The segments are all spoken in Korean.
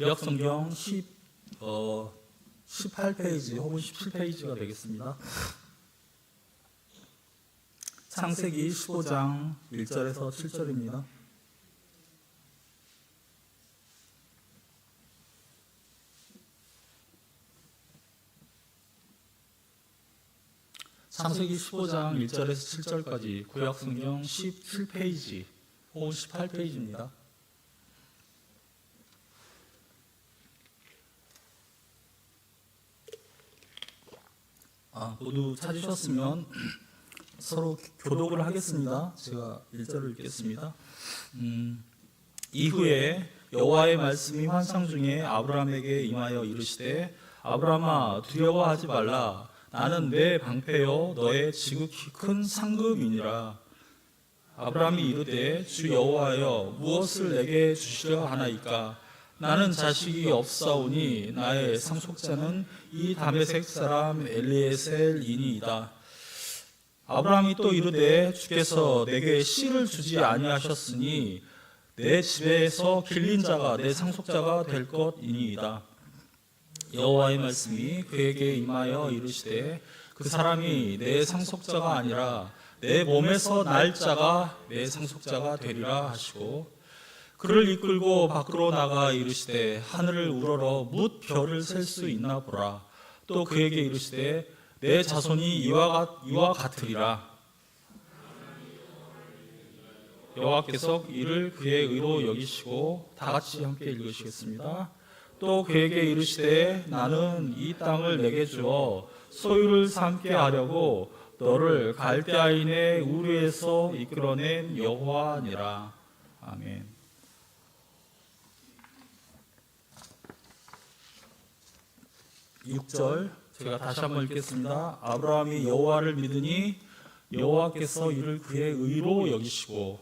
구약성경 18페이지 혹은 17페이지가 되겠습니다. 창세기 15장 1절에서 7절입니다. 창세기 15장 1절에서 7절까지 구약성경 17페이지 혹은 18페이지입니다. 모두 찾으셨으면 서로 교독을 하겠습니다. 제가 1절을 읽겠습니다. 이후에 여호와의 말씀이 환상 중에 아브라함에게 임하여 이르시되 아브라함아 두려워하지 말라. 나는 내 방패요 너의 지극히 큰 상급이니라. 아브라함이 이르되 주 여호와여 무엇을 내게 주시려 하나이까. 나는 자식이 없사오니 나의 상속자는 이 다메섹 사람 엘리에셀이니이다. 아브라함이 또 이르되 주께서 내게 씨를 주지 아니하셨으니 내 집에서 길린 자가 내 상속자가 될 것이니이다. 여호와의 말씀이 그에게 임하여 이르시되 그 사람이 내 상속자가 아니라 내 몸에서 날 자가 내 상속자가 되리라 하시고 그를 이끌고 밖으로 나가 이르시되 하늘을 우러러 뭇 별을 셀 수 있나 보라. 또 그에게 이르시되 내 자손이 이와 같으리라. 여호와께서 이를 그의 의로 여기시고 다 같이 함께 읽으시겠습니다. 또 그에게 이르시되 나는 이 땅을 내게 주어 소유를 삼게 하려고 너를 갈대아인의 우르에서 이끌어낸 여호와니라. 아멘. 6절 제가 다시 한번 읽겠습니다. 아브라함이 여호와를 믿으니 여호와께서 이를 그의 의로 여기시고.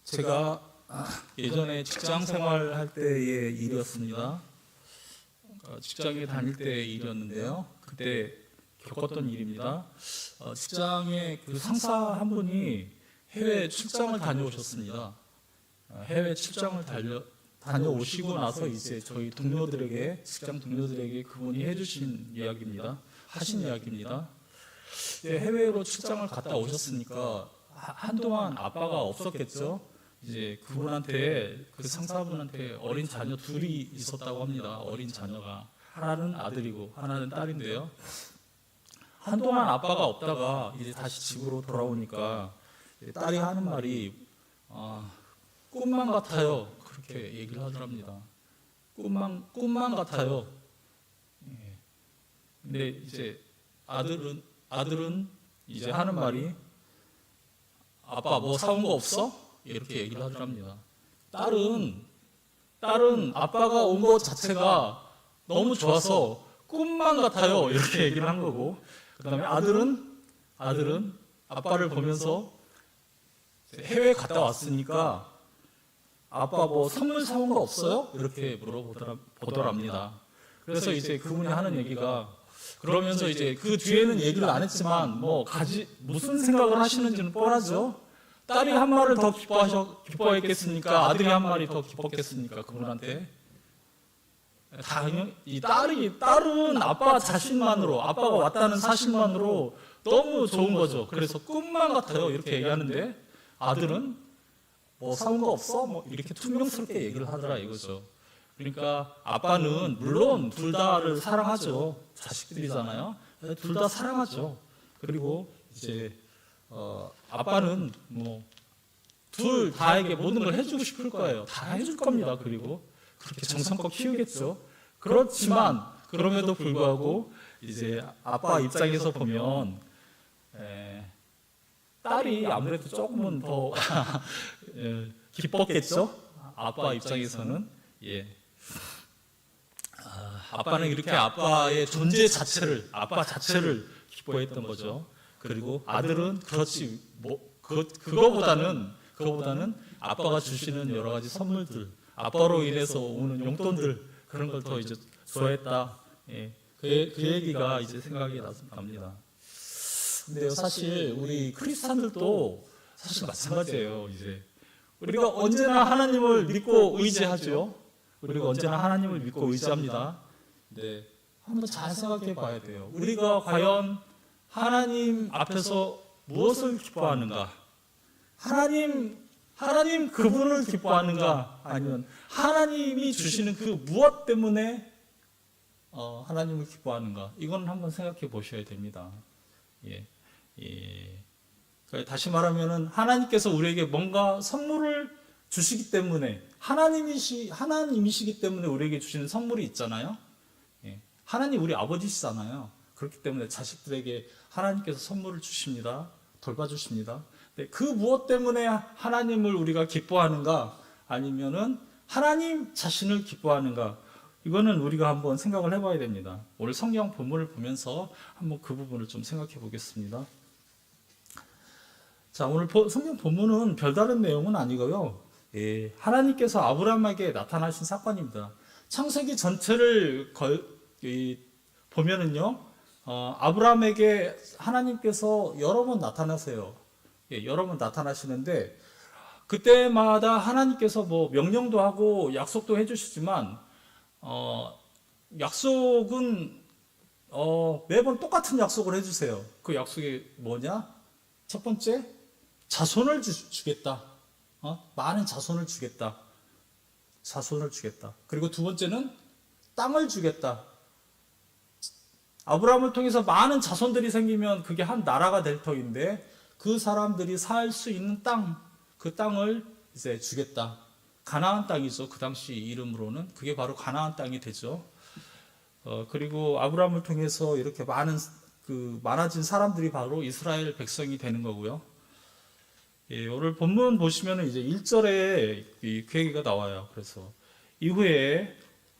제가 예전에 직장 생활할 때의 일이었습니다. 직장에 다닐 때의 일이었는데요. 그때 겪었던 일입니다. 직장에 그 상사 한 분이 해외 출장을 다녀오셨습니다. 해외 출장을 다녀오시고 나서 이제 저희 동료들에게, 직장 동료들에게 그분이 해주신 이야기입니다. 하신 이야기입니다. 해외로 출장을 갔다 오셨으니까 한동안 아빠가 없었겠죠. 이제 그분한테, 그 상사분한테 어린 자녀 둘이 있었다고 합니다. 어린 자녀가 하나는 아들이고 하나는 딸인데요. 한동안 아빠가 없다가 이제 다시 집으로 돌아오니까 딸이 하는 말이 꿈만 같아요. 그렇게 얘기를 하더랍니다. 꿈만 같아요. 근데 이제 아들은 이제 하는 말이 아빠 뭐 사온 거 없어? 이렇게 얘기를 하더랍니다. 딸은 아빠가 온 것 자체가 너무 좋아서 꿈만 같아요. 이렇게 얘기를 한 거고, 그 다음에 아들은 아빠를 보면서 해외 갔다 왔으니까 아빠 뭐 선물 사온 거 없어요? 이렇게 물어보더랍니다. 그래서 이제 그분이 하는 얘기가, 그러면서 이제 그 뒤에는 얘기를 안 했지만 무슨 생각을 하시는지는 뻔하죠. 딸이 한 말을 더 기뻐했겠습니까? 아들이 한 말이 더 기뻤겠습니까? 그분한테. 이 딸은 아빠 자신만으로, 아빠가 왔다는 사실만으로 너무 좋은 거죠. 그래서 꿈만 같아요. 이렇게 얘기하는데 아들은 뭐 사온 거 없어? 뭐 이렇게 퉁명스럽게 얘기를 하더라 이거죠. 그러니까 아빠는 물론 둘 다를 사랑하죠. 자식들이잖아요. 둘 다 사랑하죠. 그리고 이제 아빠는 뭐 둘 다에게 모든 걸 해주고 싶을 거예요. 다 해줄 겁니다. 그리고 그렇게 정성껏 키우겠죠. 그렇지만 그럼에도 불구하고 이제 아빠 입장에서 보면 딸이 아무래도 조금은 더 기뻤겠죠. 아빠 입장에서는. 아빠는 이렇게 아빠의 존재 자체를, 아빠 자체를 기뻐했던 거죠. 그리고 아들은 그렇지, 그거보다는 아빠가 주시는 여러 가지 선물들, 아빠로 인해서 오는 용돈들, 그런 걸 더 이제 좋아했다. 그 얘기가 이제 생각이 납니다. 근데 사실 우리 크리스찬들도 사실 마찬가지예요. 이제 우리가 언제나 하나님을 믿고 의지하죠. 우리가 언제나 하나님을 믿고 의지합니다. 네, 한번 잘 생각해 봐야 돼요. 우리가 과연 하나님 앞에서 무엇을 기뻐하는가? 하나님 그분을 기뻐하는가? 아니면 하나님이 주시는 그 무엇 때문에 하나님을 기뻐하는가? 이건 한번 생각해 보셔야 됩니다. 예. 다시 말하면은 하나님께서 우리에게 뭔가 선물을 주시기 때문에 하나님이시기 때문에 우리에게 주시는 선물이 있잖아요. 예. 하나님 우리 아버지시잖아요. 그렇기 때문에 자식들에게 하나님께서 선물을 주십니다. 돌봐주십니다. 그 무엇 때문에 하나님을 우리가 기뻐하는가? 아니면은 하나님 자신을 기뻐하는가? 이거는 우리가 한번 생각을 해봐야 됩니다. 오늘 성경 본문을 보면서 한번 그 부분을 좀 생각해 보겠습니다. 자, 오늘 성경 본문은 별다른 내용은 아니고요. 예, 하나님께서 아브라함에게 나타나신 사건입니다. 창세기 전체를 보면은요, 아브라함에게 하나님께서 여러 번 나타나세요. 예, 여러 번 나타나시는데 그때마다 하나님께서 뭐 명령도 하고 약속도 해주시지만 약속은 매번 똑같은 약속을 해주세요. 그 약속이 뭐냐? 첫 번째, 자손을 주겠다. 많은 자손을 주겠다. 자손을 주겠다. 그리고 두 번째는 땅을 주겠다. 아브라함을 통해서 많은 자손들이 생기면 그게 한 나라가 될 터인데 그 사람들이 살 수 있는 땅, 그 땅을 이제 주겠다. 가나안 땅이죠. 그 당시 이름으로는 그게 바로 가나안 땅이 되죠. 그리고 아브라함을 통해서 이렇게 많아진 사람들이 바로 이스라엘 백성이 되는 거고요. 예, 오늘 본문 보시면은 이제 1절에 그 얘기가 나와요. 그래서 이후에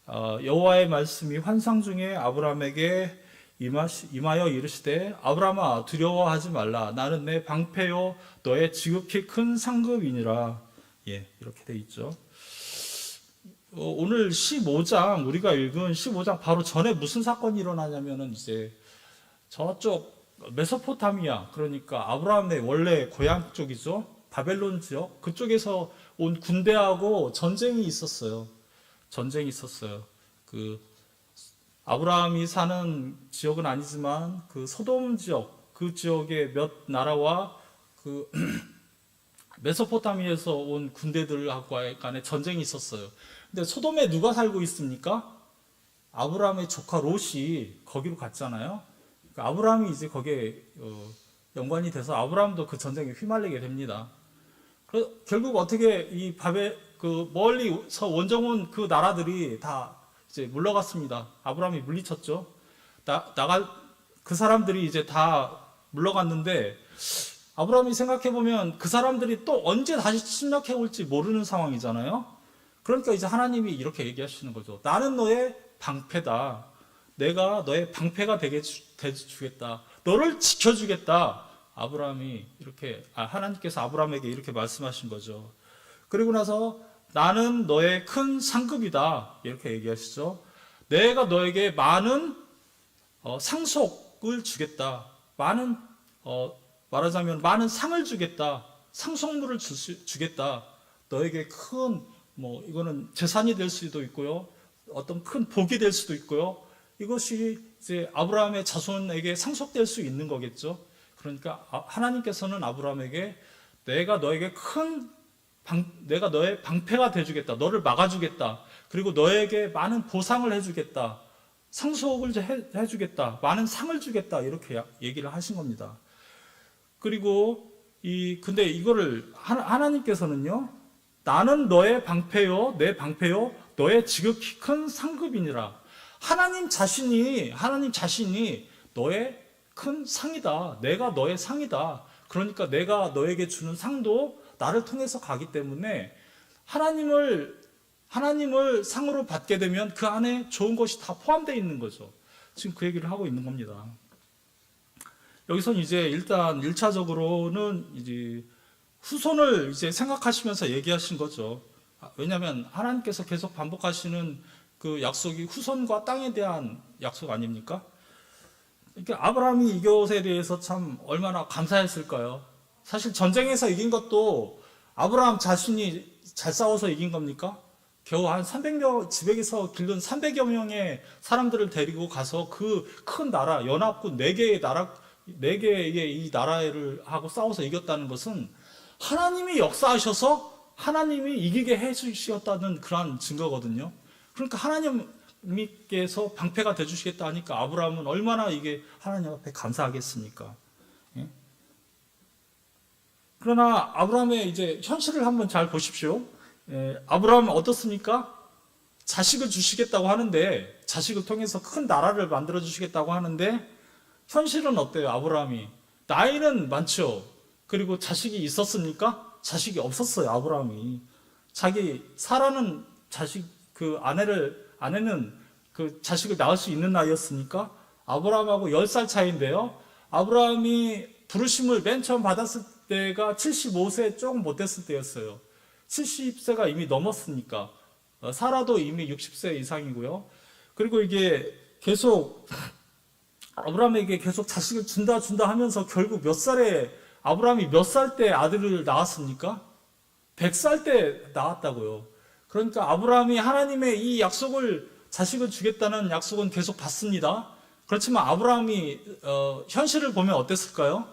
여호와의 말씀이 환상 중에 아브라함에게 임하여 이르시되 아브라함아 두려워하지 말라 나는 내 방패요 너의 지극히 큰 상급이니라. 예, 이렇게 돼 있죠. 오늘 15장 우리가 읽은 15장 바로 전에 무슨 사건이 일어나냐면은 이제 저쪽 메소포타미아, 그러니까 아브라함의 원래 고향 쪽이죠. 바벨론 지역 그쪽에서 온 군대하고 전쟁이 있었어요. 그 아브라함이 사는 지역은 아니지만 그 소돔 지역, 그 지역의 몇 나라와 그 메소포타미아에서 온 군대들하고 간에 전쟁이 있었어요. 근데 소돔에 누가 살고 있습니까? 아브라함의 조카 롯이 거기로 갔잖아요. 그러니까 아브라함이 이제 거기에 연관이 돼서 아브라함도 그 전쟁에 휘말리게 됩니다. 그래서 결국 어떻게 그 멀리서 원정온 그 나라들이 다 이제 물러갔습니다. 아브라함이 물리쳤죠. 그 사람들이 이제 다 물러갔는데 아브라함이 생각해 보면 그 사람들이 또 언제 다시 침략해 올지 모르는 상황이잖아요. 그러니까 이제 하나님이 이렇게 얘기하시는 거죠. 나는 너의 방패다. 내가 너의 방패가 되게 주겠다. 너를 지켜주겠다. 하나님께서 아브라함에게 이렇게 말씀하신 거죠. 그리고 나서 나는 너의 큰 상급이다. 이렇게 얘기하시죠. 내가 너에게 많은 상속을 주겠다. 말하자면 많은 상을 주겠다. 상속물을 주겠다. 너에게 이거는 재산이 될 수도 있고요. 어떤 큰 복이 될 수도 있고요. 이것이 이제 아브라함의 자손에게 상속될 수 있는 거겠죠. 그러니까 하나님께서는 아브라함에게 내가 너의 방패가 되주겠다. 너를 막아주겠다. 그리고 너에게 많은 보상을 해주겠다. 상속을 해주겠다. 많은 상을 주겠다. 이렇게 얘기를 하신 겁니다. 그리고 근데 이거를 하나님께서는요, 나는 너의 방패요, 내 방패요, 너의 지극히 큰 상급이니라. 하나님 자신이 너의 큰 상이다. 내가 너의 상이다. 그러니까 내가 너에게 주는 상도 나를 통해서 가기 때문에 하나님을 상으로 받게 되면 그 안에 좋은 것이 다 포함되어 있는 거죠. 지금 그 얘기를 하고 있는 겁니다. 여기서는 이제 일단 1차적으로는 이제 후손을 이제 생각하시면서 얘기하신 거죠. 왜냐하면 하나님께서 계속 반복하시는 그 약속이 후손과 땅에 대한 약속 아닙니까? 그러니까 아브라함이 이것에 대해서 참 얼마나 감사했을까요? 사실 전쟁에서 이긴 것도 아브라함 자신이 잘 싸워서 이긴 겁니까? 겨우 한 300명, 지백에서 기른 300여 명의 사람들을 데리고 가서 그 큰 나라, 연합군 4개의 나라, 4개의 이 나라를 하고 싸워서 이겼다는 것은 하나님이 역사하셔서 하나님이 이기게 해주셨다는 그러한 증거거든요. 그러니까 하나님께서 방패가 되주시겠다 하니까 아브라함은 얼마나 이게 하나님 앞에 감사하겠습니까? 예? 그러나 아브라함의 이제 현실을 한번 잘 보십시오. 아브라함은 어떻습니까? 자식을 주시겠다고 하는데, 자식을 통해서 큰 나라를 만들어 주시겠다고 하는데, 현실은 어때요? 아브라함이 나이는 많죠. 그리고 자식이 있었습니까? 자식이 없었어요. 아브라함이 자기 사라는 자식, 그 아내는 그 자식을 낳을 수 있는 나이였으니까 아브라함하고 10살 차이인데요. 아브라함이 부르심을 맨 처음 받았을 때가 75세 조금 못 됐을 때였어요. 70세가 이미 넘었으니까. 사라도 이미 60세 이상이고요. 그리고 이게 계속 아브라함에게 계속 자식을 준다 하면서 결국 아브라함이 몇 살 때 아들을 낳았습니까? 100살 때 낳았다고요. 그러니까 아브라함이 하나님의 이 약속을, 자식을 주겠다는 약속은 계속 받습니다. 그렇지만 아브라함이 현실을 보면 어땠을까요?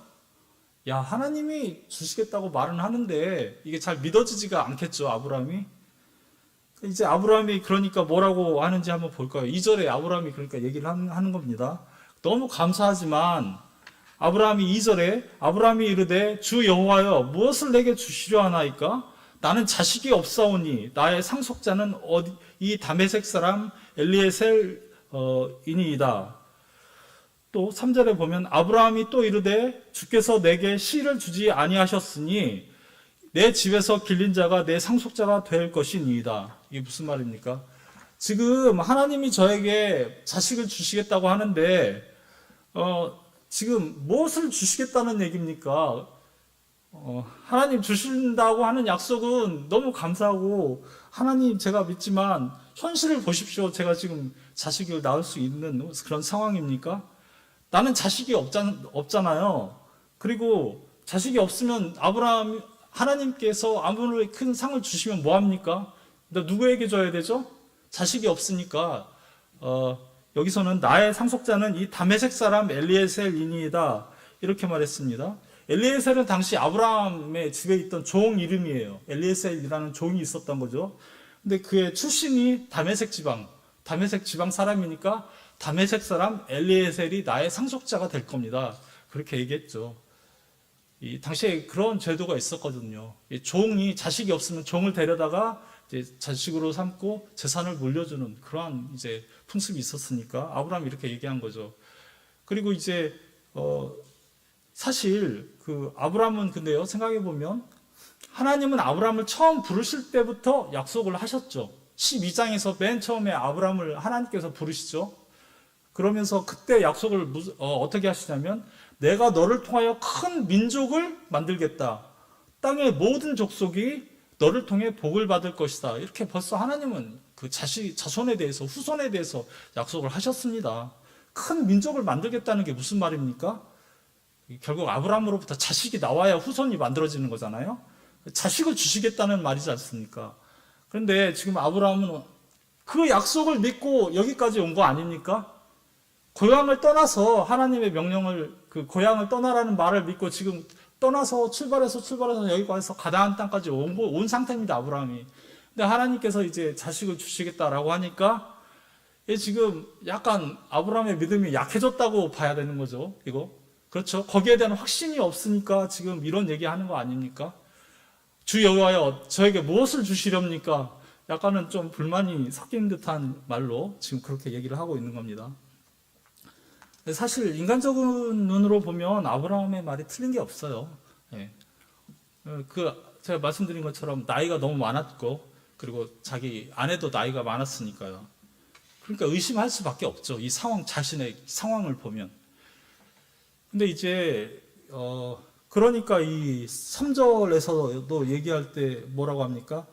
야, 하나님이 주시겠다고 말은 하는데 이게 잘 믿어지지가 않겠죠, 아브라함이. 이제 아브라함이 그러니까 뭐라고 하는지 한번 볼까요? 2절에 아브라함이 그러니까 얘기를 하는 겁니다. 너무 감사하지만 아브라함이 2절에 아브라함이 이르되 주 여호와여 무엇을 내게 주시려 하나이까? 나는 자식이 없사오니 나의 상속자는 이 다메섹 사람 엘리에셀이니이다. 또 3절에 보면 아브라함이 또 이르되 주께서 내게 씨를 주지 아니하셨으니 내 집에서 길린 자가 내 상속자가 될 것이니이다. 이게 무슨 말입니까? 지금 하나님이 저에게 자식을 주시겠다고 하는데 지금 무엇을 주시겠다는 얘기입니까? 하나님 주신다고 하는 약속은 너무 감사하고 하나님 제가 믿지만 현실을 보십시오. 제가 지금 자식을 낳을 수 있는 그런 상황입니까? 나는 자식이 없잖아요. 그리고 자식이 없으면 하나님께서 아무리 큰 상을 주시면 뭐합니까? 누구에게 줘야 되죠? 자식이 없으니까 여기서는 나의 상속자는 이 다메섹 사람 엘리에셀이니이다 이렇게 말했습니다. 엘리에셀은 당시 아브라함의 집에 있던 종 이름이에요. 엘리에셀이라는 종이 있었던 거죠. 근데 그의 출신이 다메섹 지방 사람이니까 다메섹 사람 엘리에셀이 나의 상속자가 될 겁니다. 그렇게 얘기했죠. 이 당시에 그런 제도가 있었거든요. 이 종이 자식이 없으면 종을 데려다가 이제 자식으로 삼고 재산을 물려주는 그러한 이제 풍습이 있었으니까 아브라함이 이렇게 얘기한 거죠. 그리고 이제 사실 그 아브라함은 근데요, 생각해 보면 하나님은 아브라함을 처음 부르실 때부터 약속을 하셨죠. 12장에서 맨 처음에 아브라함을 하나님께서 부르시죠. 그러면서 그때 약속을 어떻게 하시냐면 내가 너를 통하여 큰 민족을 만들겠다. 땅의 모든 족속이 너를 통해 복을 받을 것이다. 이렇게 벌써 하나님은 그 자손에 대해서, 후손에 대해서 약속을 하셨습니다. 큰 민족을 만들겠다는 게 무슨 말입니까? 결국 아브라함으로부터 자식이 나와야 후손이 만들어지는 거잖아요. 자식을 주시겠다는 말이지 않습니까? 그런데 지금 아브라함은 그 약속을 믿고 여기까지 온 거 아닙니까? 고향을 떠나서 하나님의 명령을, 그 고향을 떠나라는 말을 믿고 지금 떠나서 출발해서 여기 와서 가나안 땅까지 온 상태입니다, 아브라함이. 근데 하나님께서 이제 자식을 주시겠다라고 하니까 지금 약간 아브라함의 믿음이 약해졌다고 봐야 되는 거죠, 이거. 그렇죠. 거기에 대한 확신이 없으니까 지금 이런 얘기 하는 거 아닙니까? 주 여호와여 저에게 무엇을 주시렵니까? 약간은 좀 불만이 섞인 듯한 말로 지금 그렇게 얘기를 하고 있는 겁니다. 사실 인간적인 눈으로 보면 아브라함의 말이 틀린 게 없어요. 예. 제가 말씀드린 것처럼 나이가 너무 많았고 그리고 자기 아내도 나이가 많았으니까요. 그러니까 의심할 수밖에 없죠. 이 자신의 상황을 보면. 근데 이제 그러니까 이 3절에서도 얘기할 때 뭐라고 합니까?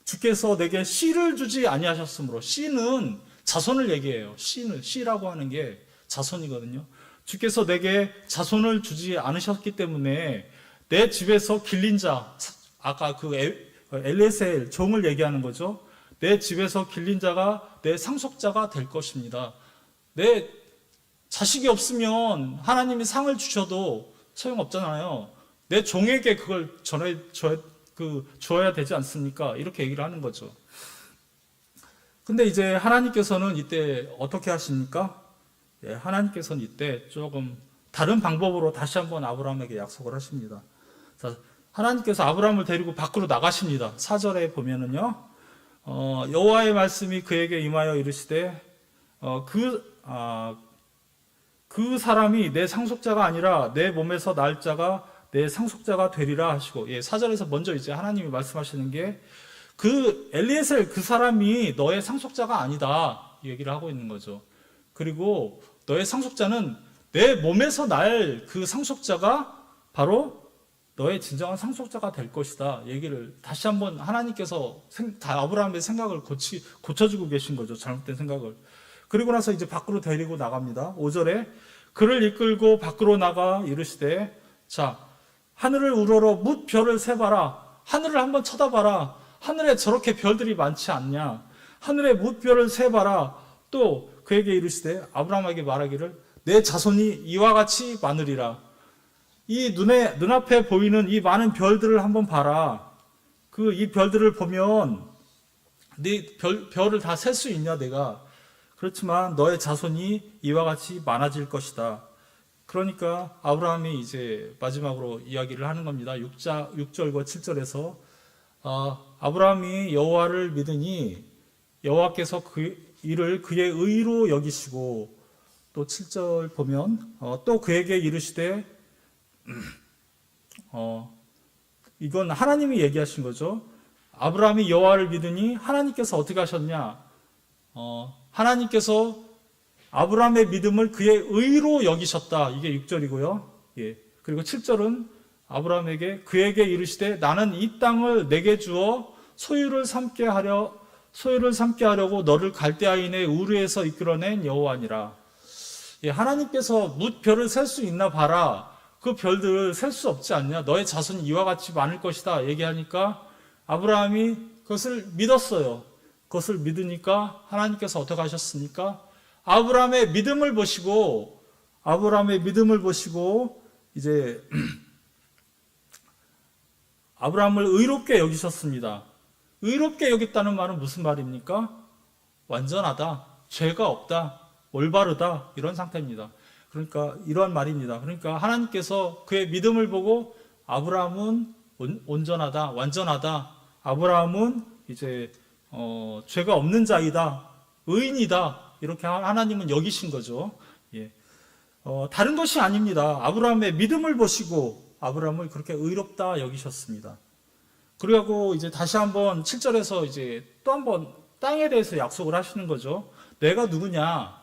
주께서 내게 씨를 주지 아니하셨으므로, 씨는 자손을 얘기해요. 씨라고 하는 게 자손이거든요. 주께서 내게 자손을 주지 않으셨기 때문에 내 집에서 길린 자, 아까 그 엘리에셀 종을 얘기하는 거죠. 내 집에서 길린 자가 내 상속자가 될 것입니다. 내 자식이 없으면 하나님이 상을 주셔도 소용없잖아요. 내 종에게 그걸 주어야 되지 않습니까? 이렇게 얘기를 하는 거죠. 근데 이제 하나님께서는 이때 어떻게 하십니까? 하나님께서는 이때 조금 다른 방법으로 다시 한번 아브라함에게 약속을 하십니다. 자, 하나님께서 아브라함을 데리고 밖으로 나가십니다. 4절에 보면은요, 여호와의 말씀이 그에게 임하여 이르시되, 그 사람이 내 상속자가 아니라 내 몸에서 날 자가 내 상속자가 되리라 하시고, 4절에서 먼저 이제 하나님이 말씀하시는 게, 그 엘리에셀 그 사람이 너의 상속자가 아니다, 이 얘기를 하고 있는 거죠. 그리고 너의 상속자는 내 몸에서 날 그 상속자가 바로 너의 진정한 상속자가 될 것이다, 얘기를 다시 한번 하나님께서 아브라함의 생각을 고쳐주고 계신 거죠. 잘못된 생각을. 그리고 나서 이제 밖으로 데리고 나갑니다. 5절에 그를 이끌고 밖으로 나가 이르시되, 자, 하늘을 우러러 뭇 별을 세봐라. 하늘을 한번 쳐다봐라. 하늘에 저렇게 별들이 많지 않냐. 하늘에 뭇 별을 세봐라. 또 그에게 이르시되, 아브라함에게 말하기를 내 자손이 이와 같이 많으리라. 이 눈앞에 보이는 이 많은 별들을 한번 봐라. 이 별들을 보면 네 별을 다 셀 수 있냐 내가. 그렇지만 너의 자손이 이와 같이 많아질 것이다. 그러니까 아브라함이 이제 마지막으로 이야기를 하는 겁니다. 6절과 7절에서 아브라함이 여호와를 믿으니 여호와께서 이를 그의 의로 여기시고, 또 7절 보면 또 그에게 이르시되, 이건 하나님이 얘기하신 거죠. 아브라함이 여호와를 믿으니 하나님께서 어떻게 하셨냐? 하나님께서 아브라함의 믿음을 그의 의로 여기셨다. 이게 6절이고요. 그리고 7절은 아브라함에게 그에게 이르시되 나는 이 땅을 내게 주어 소유를 삼게 하려고 너를 갈대아인의 우르에서 이끌어낸 여호와니라. 하나님께서 뭇 별을 셀 수 있나 봐라. 그 별들 셀 수 없지 않냐? 너의 자손이 이와 같이 많을 것이다 얘기하니까 아브라함이 그것을 믿었어요. 그것을 믿으니까 하나님께서 어떻게 하셨습니까? 아브라함의 믿음을 보시고 이제 아브라함을 의롭게 여기셨습니다. 의롭게 여겼다는 말은 무슨 말입니까? 완전하다, 죄가 없다, 올바르다, 이런 상태입니다. 그러니까 이러한 말입니다. 그러니까 하나님께서 그의 믿음을 보고 아브라함은 온전하다, 완전하다, 아브라함은 이제 죄가 없는 자이다, 의인이다, 이렇게 하나님은 여기신 거죠. 다른 것이 아닙니다. 아브라함의 믿음을 보시고 아브라함을 그렇게 의롭다 여기셨습니다. 그리고 이제 다시 한번 7절에서 이제 또 한번 땅에 대해서 약속을 하시는 거죠. 내가 누구냐면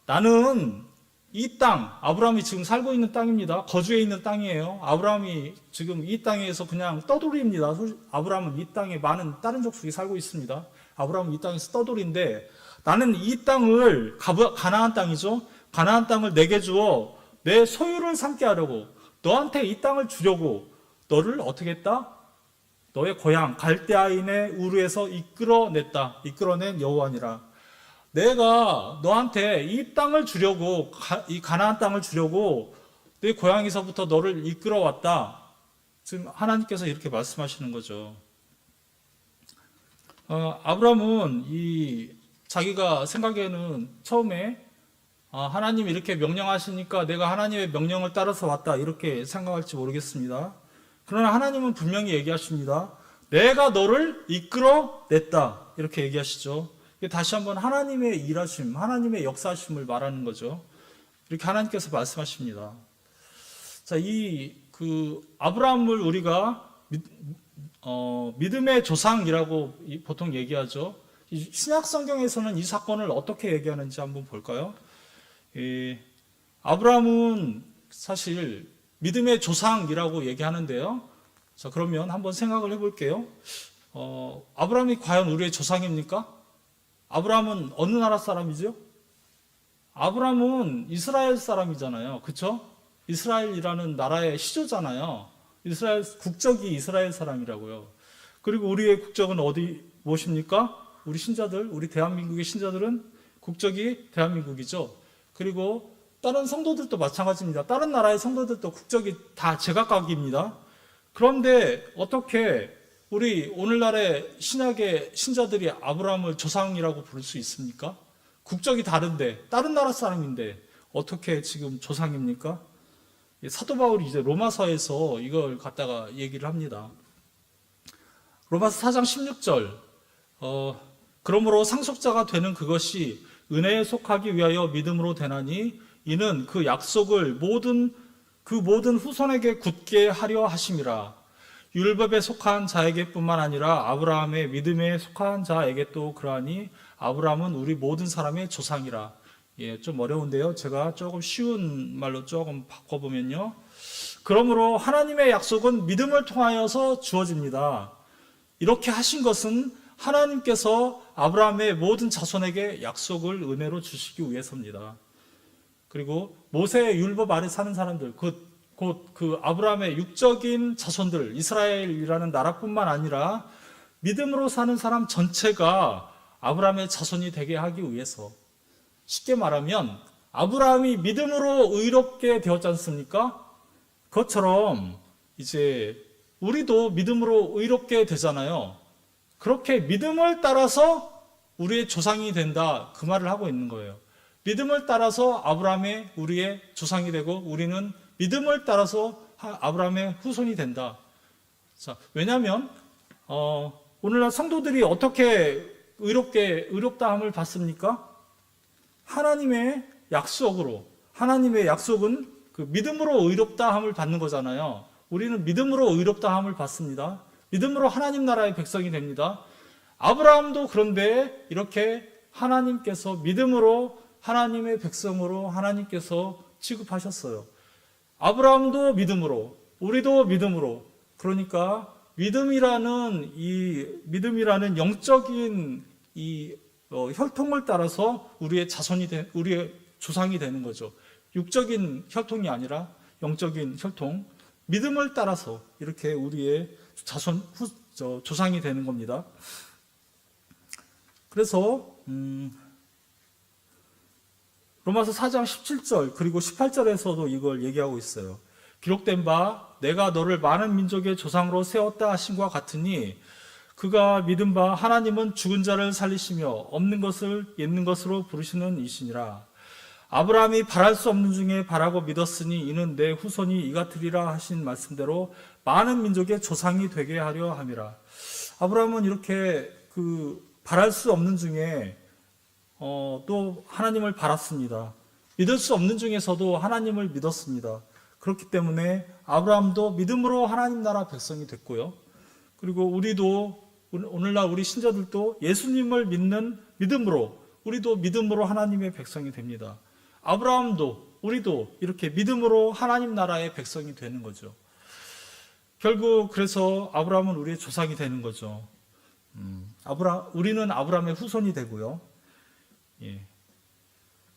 나는 이 땅, 아브라함이 지금 살고 있는 땅입니다. 거주해 있는 땅이에요. 아브라함이 지금 이 땅에서 그냥 떠돌이입니다. 아브라함은 이 땅에 많은 다른 족속이 살고 있습니다. 아브라함은 이 땅에서 떠돌이인데, 나는 이 땅을, 가나안 땅이죠. 가나안 땅을 내게 주어 내 소유를 삼게 하려고, 너한테 이 땅을 주려고 너를 어떻게 했다? 너의 고향 갈대아인의 우르에서 이끌어낸 여호와니라. 내가 너한테 이 땅을 주려고, 이 가나안 땅을 주려고 내 고향에서부터 너를 이끌어왔다. 지금 하나님께서 이렇게 말씀하시는 거죠. 아브라함은 자기가 생각에는 처음에 하나님이 이렇게 명령하시니까 내가 하나님의 명령을 따라서 왔다, 이렇게 생각할지 모르겠습니다. 그러나 하나님은 분명히 얘기하십니다. 내가 너를 이끌어냈다, 이렇게 얘기하시죠. 다시 한번 하나님의 일하심, 하나님의 역사하심을 말하는 거죠. 이렇게 하나님께서 말씀하십니다. 자, 아브라함을 우리가 믿음의 조상이라고 보통 얘기하죠. 신약 성경에서는 이 사건을 어떻게 얘기하는지 한번 볼까요? 아브라함은 사실 믿음의 조상이라고 얘기하는데요. 자, 그러면 한번 생각을 해볼게요. 아브라함이 과연 우리의 조상입니까? 아브라함은 어느 나라 사람이죠? 아브라함은 이스라엘 사람이잖아요. 그쵸? 이스라엘이라는 나라의 시조잖아요. 이스라엘, 국적이 이스라엘 사람이라고요. 그리고 우리의 국적은 무엇입니까? 우리 신자들, 우리 대한민국의 신자들은 국적이 대한민국이죠. 그리고 다른 성도들도 마찬가지입니다. 다른 나라의 성도들도 국적이 다 제각각입니다. 그런데 어떻게 우리 오늘날의 신약의 신자들이 아브라함을 조상이라고 부를 수 있습니까? 국적이 다른데, 다른 나라 사람인데 어떻게 지금 조상입니까? 사도 바울이 이제 로마서에서 이걸 갖다가 얘기를 합니다. 로마서 4장 16절, 그러므로 상속자가 되는 그것이 은혜에 속하기 위하여 믿음으로 되나니 이는 그 약속을 모든 후손에게 굳게 하려 하심이라. 율법에 속한 자에게뿐만 아니라 아브라함의 믿음에 속한 자에게 또 그러하니 아브라함은 우리 모든 사람의 조상이라. 예, 좀 어려운데요. 제가 조금 쉬운 말로 조금 바꿔보면요. 그러므로 하나님의 약속은 믿음을 통하여서 주어집니다. 이렇게 하신 것은 하나님께서 아브라함의 모든 자손에게 약속을 은혜로 주시기 위해서입니다. 그리고 모세의 율법 아래 사는 사람들, 곧 그 아브라함의 육적인 자손들, 이스라엘이라는 나라뿐만 아니라 믿음으로 사는 사람 전체가 아브라함의 자손이 되게 하기 위해서, 쉽게 말하면 아브라함이 믿음으로 의롭게 되었지 않습니까? 그것처럼 이제 우리도 믿음으로 의롭게 되잖아요. 그렇게 믿음을 따라서 우리의 조상이 된다, 그 말을 하고 있는 거예요. 믿음을 따라서 아브라함의 우리의 조상이 되고 우리는 믿음을 따라서 아브라함의 후손이 된다. 자, 왜냐하면 오늘날 성도들이 어떻게 의롭다함을 받습니까? 하나님의 약속으로. 하나님의 약속은 그 믿음으로 의롭다함을 받는 거잖아요. 우리는 믿음으로 의롭다함을 받습니다. 믿음으로 하나님 나라의 백성이 됩니다. 아브라함도 그런데 이렇게 하나님께서 믿음으로 하나님의 백성으로 하나님께서 취급하셨어요. 아브라함도 믿음으로, 우리도 믿음으로. 그러니까 믿음이라는 영적인 혈통을 따라서 우리의 우리의 조상이 되는 거죠. 육적인 혈통이 아니라 영적인 혈통, 믿음을 따라서 이렇게 우리의 조상이 되는 겁니다. 그래서 로마서 4장 17절 그리고 18절에서도 이걸 얘기하고 있어요. 기록된 바 내가 너를 많은 민족의 조상으로 세웠다 하신과 같으니 그가 믿은 바 하나님은 죽은 자를 살리시며 없는 것을 있는 것으로 부르시는 이시니라. 아브라함이 바랄 수 없는 중에 바라고 믿었으니 이는 내 후손이 이 같으리라 하신 말씀대로 많은 민족의 조상이 되게 하려 함이라. 아브라함은 이렇게 바랄 수 없는 중에 또 하나님을 바랐습니다. 믿을 수 없는 중에서도 하나님을 믿었습니다. 그렇기 때문에 아브라함도 믿음으로 하나님 나라 백성이 됐고요. 그리고 우리도 오늘날 우리 신자들도 예수님을 믿는 믿음으로 우리도 믿음으로 하나님의 백성이 됩니다. 아브라함도 우리도 이렇게 믿음으로 하나님 나라의 백성이 되는 거죠. 결국 그래서 아브라함은 우리의 조상이 되는 거죠. 우리는 아브라함의 후손이 되고요. 예.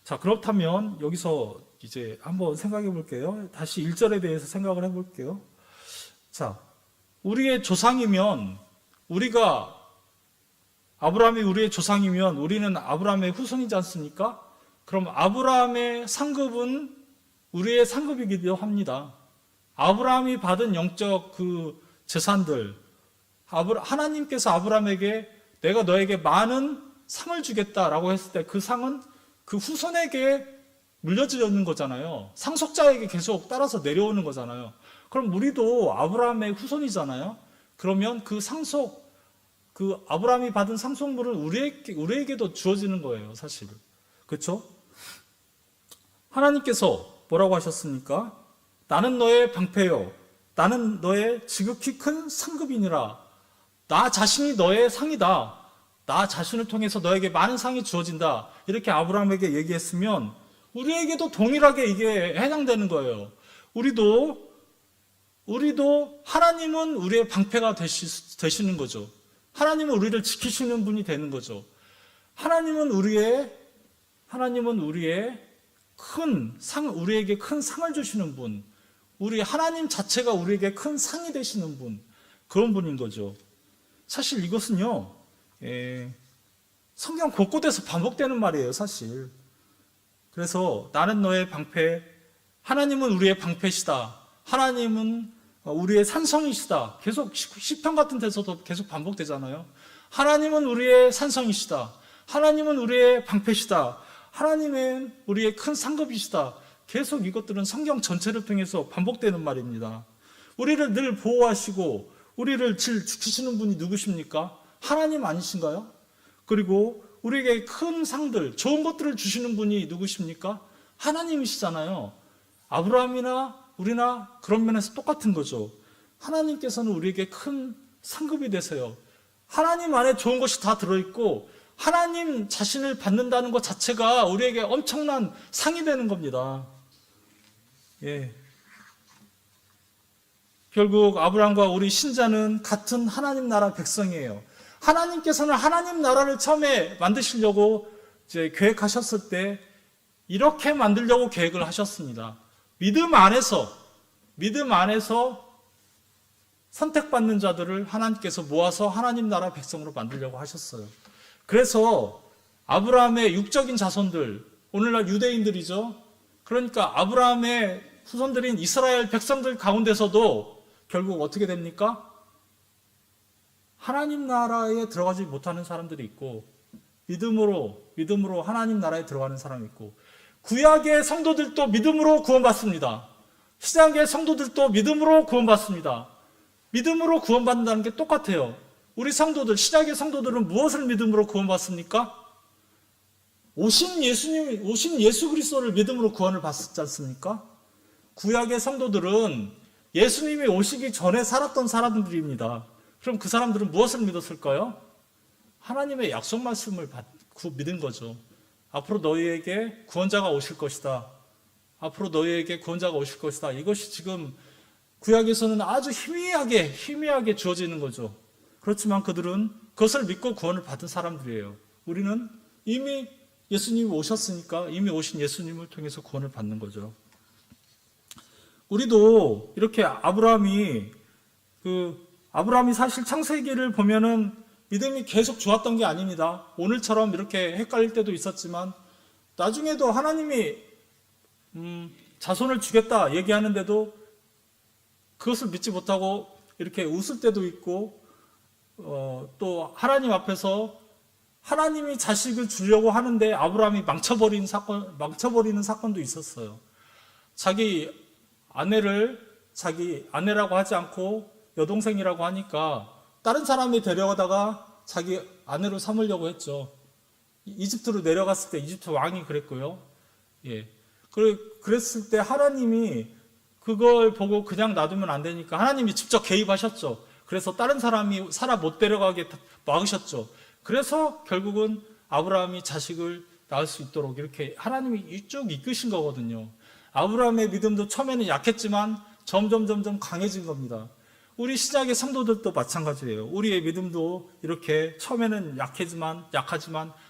자, 그렇다면 여기서 이제 한번 생각해 볼게요. 다시 1절에 대해서 생각을 해 볼게요. 자, 우리의 조상이면 아브라함이 우리의 조상이면 우리는 아브라함의 후손이지 않습니까? 그럼 아브라함의 상급은 우리의 상급이기도 합니다. 아브라함이 받은 영적 재산들, 하나님께서 아브라함에게 내가 너에게 많은 상을 주겠다라고 했을 때 그 상은 그 후손에게 물려주는 거잖아요. 상속자에게 계속 따라서 내려오는 거잖아요. 그럼 우리도 아브라함의 후손이잖아요. 그러면 아브라함이 받은 상속물은 우리에게도 주어지는 거예요, 사실. 그렇죠? 하나님께서 뭐라고 하셨습니까? 나는 너의 방패요. 나는 너의 지극히 큰 상급이니라. 나 자신이 너의 상이다. 나 자신을 통해서 너에게 많은 상이 주어진다. 이렇게 아브라함에게 얘기했으면 우리에게도 동일하게 이게 해당되는 거예요. 우리도 우리도 하나님은 우리의 방패가 되시는 거죠. 하나님은 우리를 지키시는 분이 되는 거죠. 하나님은 우리의 우리에게 큰 상을 주시는 분, 우리 하나님 자체가 우리에게 큰 상이 되시는 분, 그런 분인 거죠. 사실 이것은요, 성경 곳곳에서 반복되는 말이에요, 사실. 그래서 나는 너의 방패, 하나님은 우리의 방패시다. 하나님은 우리의 산성이시다. 계속 시편 같은 데서도 계속 반복되잖아요. 하나님은 우리의 산성이시다. 하나님은 우리의 방패시다. 하나님은 우리의 큰 상급이시다. 계속 이것들은 성경 전체를 통해서 반복되는 말입니다. 우리를 늘 보호하시고 우리를 지키시는 분이 누구십니까? 하나님 아니신가요? 그리고 우리에게 큰 상들, 좋은 것들을 주시는 분이 누구십니까? 하나님이시잖아요. 아브라함이나 우리나 그런 면에서 똑같은 거죠. 하나님께서는 우리에게 큰 상급이 되세요. 하나님 안에 좋은 것이 다 들어있고 하나님 자신을 받는다는 것 자체가 우리에게 엄청난 상이 되는 겁니다. 예. 결국 아브라함과 우리 신자는 같은 하나님 나라 백성이에요. 하나님께서는 하나님 나라를 처음에 만드시려고 이제 계획하셨을 때 이렇게 만들려고 계획을 하셨습니다. 믿음 안에서 선택받는 자들을 하나님께서 모아서 하나님 나라 백성으로 만들려고 하셨어요. 그래서 아브라함의 육적인 자손들, 오늘날 유대인들이죠. 그러니까 아브라함의 후손들인 이스라엘 백성들 가운데서도 결국 어떻게 됩니까? 하나님 나라에 들어가지 못하는 사람들이 있고 믿음으로 하나님 나라에 들어가는 사람이 있고 구약의 성도들도 믿음으로 구원받습니다. 신약의 성도들도 믿음으로 구원받습니다. 믿음으로 구원받는다는 게 똑같아요. 우리 성도들, 신약의 성도들은 무엇을 믿음으로 구원받습니까? 오신 예수 그리스도를 믿음으로 구원을 받지 않습니까? 구약의 성도들은 예수님이 오시기 전에 살았던 사람들입니다. 그럼 그 사람들은 무엇을 믿었을까요? 하나님의 약속 말씀을 믿은 거죠. 앞으로 너희에게 구원자가 오실 것이다. 앞으로 너희에게 구원자가 오실 것이다. 이것이 지금 구약에서는 아주 희미하게 주어지는 거죠. 그렇지만 그들은 그것을 믿고 구원을 받은 사람들이에요. 우리는 이미 예수님이 오셨으니까 이미 오신 예수님을 통해서 구원을 받는 거죠. 우리도 이렇게 아브라함이 사실 창세기를 보면은 믿음이 계속 좋았던 게 아닙니다. 오늘처럼 이렇게 헷갈릴 때도 있었지만 나중에도 하나님이 자손을 주겠다 얘기하는데도 그것을 믿지 못하고 이렇게 웃을 때도 있고 또 하나님 앞에서 하나님이 자식을 주려고 하는데 아브라함이 망쳐버리는 사건도 있었어요. 자기 아내라고 하지 않고 여동생이라고 하니까 다른 사람이 데려가다가 자기 아내로 삼으려고 했죠. 이집트로 내려갔을 때 이집트 왕이 그랬고요. 예. 그랬을 때 하나님이 그걸 보고 그냥 놔두면 안 되니까 하나님이 직접 개입하셨죠. 그래서 다른 사람이 사라 못 데려가게 막으셨죠. 그래서 결국은 아브라함이 자식을 낳을 수 있도록 이렇게 하나님이 쭉 이끄신 거거든요. 아브라함의 믿음도 처음에는 약했지만 점점 강해진 겁니다. 우리 신약의 성도들도 마찬가지예요. 우리의 믿음도 이렇게 처음에는 약하지만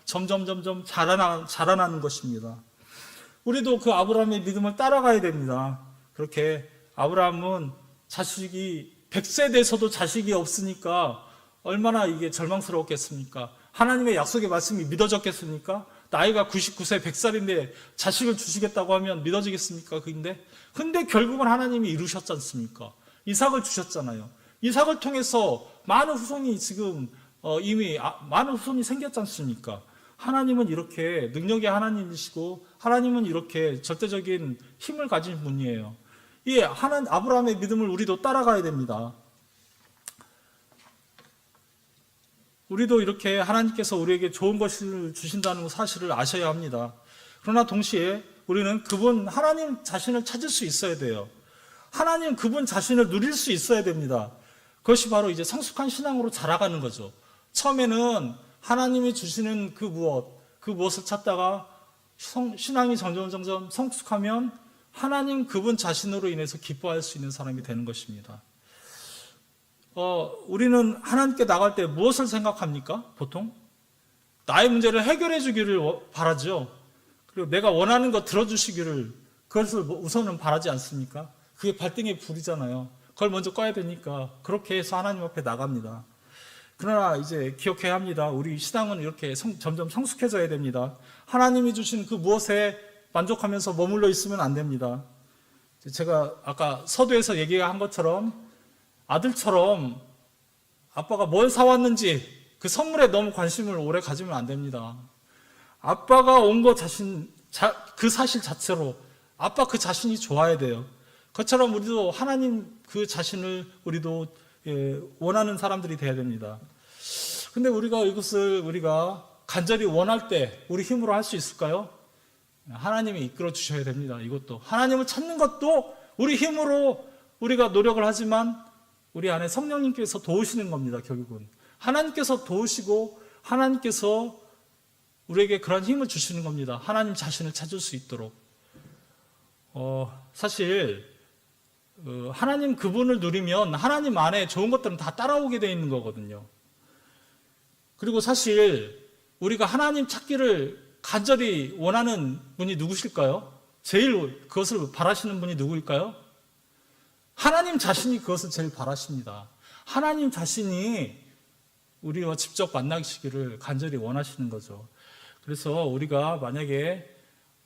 점점 자라나는 것입니다. 우리도 그 아브라함의 믿음을 따라가야 됩니다. 그렇게 아브라함은 자식이 100세 돼서도 자식이 없으니까 얼마나 이게 절망스러웠겠습니까? 하나님의 약속의 말씀이 믿어졌겠습니까? 나이가 99세 100살인데 자식을 주시겠다고 하면 믿어지겠습니까? 근데 결국은 하나님이 이루셨지 않습니까? 이삭을 주셨잖아요. 이삭을 통해서 많은 후손이 지금 이미 많은 후손이 생겼지 않습니까? 하나님은 이렇게 능력의 하나님이시고 하나님은 이렇게 절대적인 힘을 가진 분이에요. 이 아브라함의 믿음을 우리도 따라가야 됩니다. 우리도 이렇게 하나님께서 우리에게 좋은 것을 주신다는 사실을 아셔야 합니다. 그러나 동시에 우리는 하나님 자신을 찾을 수 있어야 돼요. 하나님 그분 자신을 누릴 수 있어야 됩니다. 그것이 바로 이제 성숙한 신앙으로 자라가는 거죠. 처음에는 하나님이 주시는 그 무엇을 찾다가 신앙이 점점 성숙하면 하나님 그분 자신으로 인해서 기뻐할 수 있는 사람이 되는 것입니다. 우리는 하나님께 나갈 때 무엇을 생각합니까? 보통 나의 문제를 해결해 주기를 바라죠. 그리고 내가 원하는 거 들어주시기를, 그것을 우선은 바라지 않습니까? 그게 발등의 불이잖아요. 그걸 먼저 꺼야 되니까 그렇게 해서 하나님 앞에 나갑니다. 그러나 이제 기억해야 합니다. 우리 신앙은 이렇게 점점 성숙해져야 됩니다. 하나님이 주신 그 무엇에 만족하면서 머물러 있으면 안 됩니다. 제가 아까 서두에서 얘기한 것처럼 아들처럼 아빠가 뭘 사왔는지 그 선물에 너무 관심을 오래 가지면 안 됩니다. 아빠가 온 것 그 사실 자체로 아빠 그 자신이 좋아야 돼요. 그것처럼 우리도 하나님 그 자신을 우리도 원하는 사람들이 돼야 됩니다. 근데 우리가 간절히 원할 때 우리 힘으로 할 수 있을까요? 하나님이 이끌어 주셔야 됩니다. 이것도 하나님을 찾는 것도 우리 힘으로 우리가 노력을 하지만 우리 안에 성령님께서 도우시는 겁니다. 결국은 하나님께서 도우시고 하나님께서 우리에게 그런 힘을 주시는 겁니다. 하나님 자신을 찾을 수 있도록. 사실 하나님 그분을 누리면 하나님 안에 좋은 것들은 다 따라오게 되어 있는 거거든요. 그리고 사실 우리가 하나님 찾기를 간절히 원하는 분이 누구실까요? 제일 그것을 바라시는 분이 누구일까요? 하나님 자신이 그것을 제일 바라십니다. 하나님 자신이 우리와 직접 만나시기를 간절히 원하시는 거죠. 그래서 우리가 만약에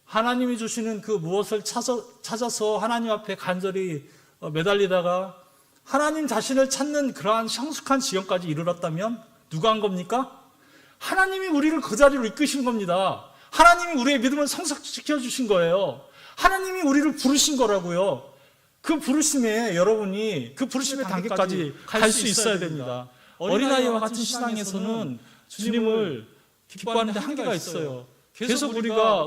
하나님이 주시는 그 무엇을 찾아서 하나님 앞에 간절히 매달리다가 하나님 자신을 찾는 그러한 성숙한 지경까지 이르렀다면 누가 한 겁니까? 하나님이 우리를 그 자리로 이끄신 겁니다. 하나님이 우리의 믿음을 성숙시켜 주신 거예요. 하나님이 우리를 부르신 거라고요. 그 부르심에 여러분이 그 부르심의 단계까지 갈 수 있어야 됩니다. 어린아이와 같은 신앙에서는 주님을 기뻐하는데 한계가 있어요. 계속 우리가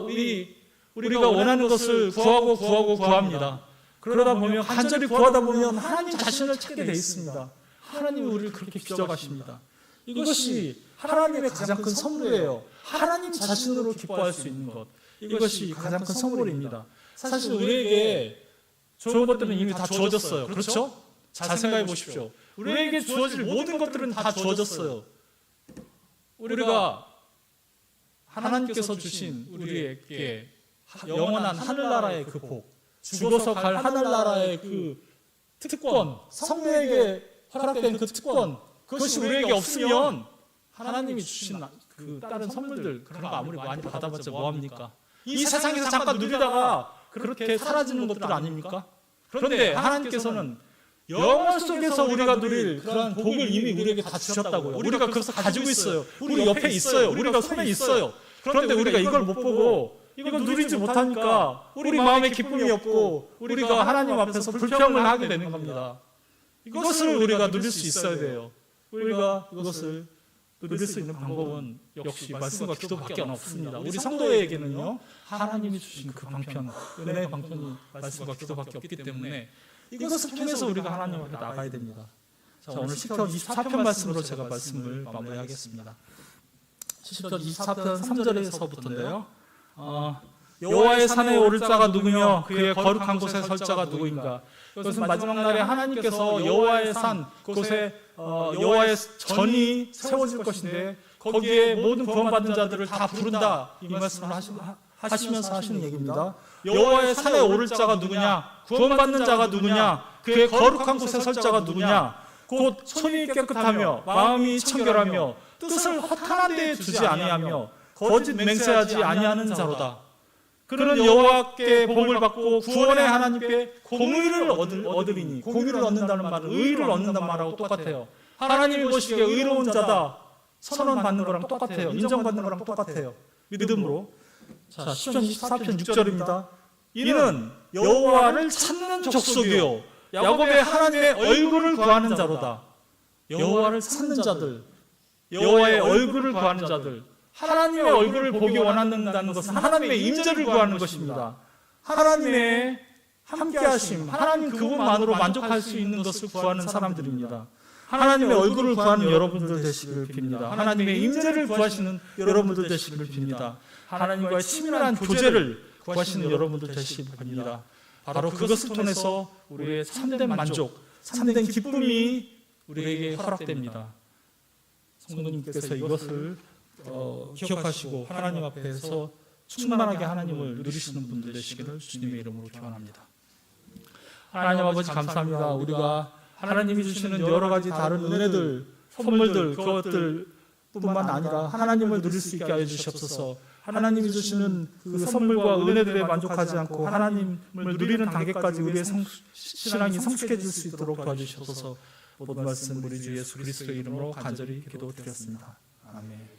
원하는 것을 구합니다. 그러다 보면 간절히 구하다 보면 하나님 자신을 찾게 돼 있습니다. 하나님이 우리를 그렇게 빚어가십니다. 이것이 하나님의 가장 큰 선물이에요. 하나님 자신으로 기뻐할 수 있는 것, 이것이 가장 큰 선물입니다. 사실 우리에게 좋은 것들은 이미 다 주어졌어요. 그렇죠? 잘 생각해 보십시오. 우리에게 주어질 모든 것들은 다 주어졌어요. 우리가 하나님께서 주신 우리에게 영원한 하늘나라의 그 복, 죽어서 갈 하늘나라의 그 특권, 성도에게 허락된 그 특권, 그것이 우리에게 없으면 하나님이 주신 그 다른 선물들 그런 거 아무리 많이 받아봤자 뭐합니까? 이 세상에서 잠깐 누리다가 그렇게 사라지는 것들 아닙니까? 그런데 하나님께서는 영원 속에서 우리가 누릴 그런 복을 이미 우리에게 다 주셨다고요. 우리가 그것을 가지고 있어요. 우리 옆에 있어요. 우리가 손에 있어요. 그런데 우리가 이걸 못 보고 이걸 누리지 못하니까 우리 마음에 기쁨이 없고 우리가 하나님 앞에서 불평을 하게 되는 겁니다. 이것을 우리가 누릴 수 있어야 돼요. 우리가 이것을 누릴 수 있는 방법은 역시 말씀과 기도밖에 없습니다. 우리 성도에게는요, 하나님이 주신 그 방편, 은혜의 방편이 말씀과 기도밖에 없기 때문에 이것을 통해서 우리가 하나님 앞에 나가야 됩니다. 자, 오늘 시편 24편 말씀으로 제가 말씀을 마무리하겠습니다. 시편 24편 3절에서부터인데요. 여호와의 산에 오를 자가 누구며 그의 거룩한 곳에 설 자가 누구인가? 이것은 마지막 날에 하나님께서 여호와의 산 곳에 여호와의 전이 세워질 것인데 거기에 모든 구원받은 자들을 다 부른다, 이 말씀을 하시면서 하시는 얘기입니다. 여호와의 산에 오를 자가 누구냐? 구원받는 자가 누구냐? 그의 거룩한 곳에 설 자가 누구냐? 곧 손이 깨끗하며 마음이 청결하며 뜻을 허탄한 데에 두지 아니하며 거짓 맹세하지 아니하는 자로다. 그는 여호와께 복을 받고 구원의 하나님께 공의를 얻으리니, 공의를 얻는다는 말은 의를 얻는다는 말하고 똑같아요. 하나님이 보시기에 의로운 자다 선언받는 거랑 똑같아요. 인정받는 거랑 똑같아요. 믿음으로. 자, 시편 24편 6절입니다. 이는 여호와를 찾는 족속이요 야곱의 하나님의 얼굴을 구하는 자로다. 여호와를 찾는 자들, 여호와의 얼굴을 구하는 자들, 하나님의 얼굴을 보기 원한다는 것은 하나님의 임재를 구하는 것입니다. 하나님의 함께하심, 하나님 그분만으로 만족할 수 있는 것을 구하는 사람들입니다. 하나님의 얼굴을 구하는 여러분들 되시기를 빕니다. 하나님의 임재를 구하시는 여러분들 되시기를 빕니다. 하나님과의 친밀한 교제를 구하시는 여러분들 되시기를 빕니다. 바로 그것을 통해서 우리의 참된 만족, 참된 기쁨이 우리에게 허락됩니다. 성도님께서 이것을 기억하시고 하나님 앞에서 충만하게 하나님을 누리시는 분들 되시기를 주님의 이름으로 기원합니다. 하나님 아버지 감사합니다. 우리가 하나님이 주시는 여러 가지 다른 은혜들, 선물들, 그것들 뿐만 아니라 하나님을 누릴 수 있게 하여 주시옵소서. 하나님이 주시는 그 선물과 은혜들에 만족하지 않고 하나님을 누리는 단계까지 우리의 신앙이 성숙해질 수 있도록 도와주시옵소서. 모든 말씀 우리 주 예수 그리스도의 이름으로 간절히 기도드렸습니다. 아멘.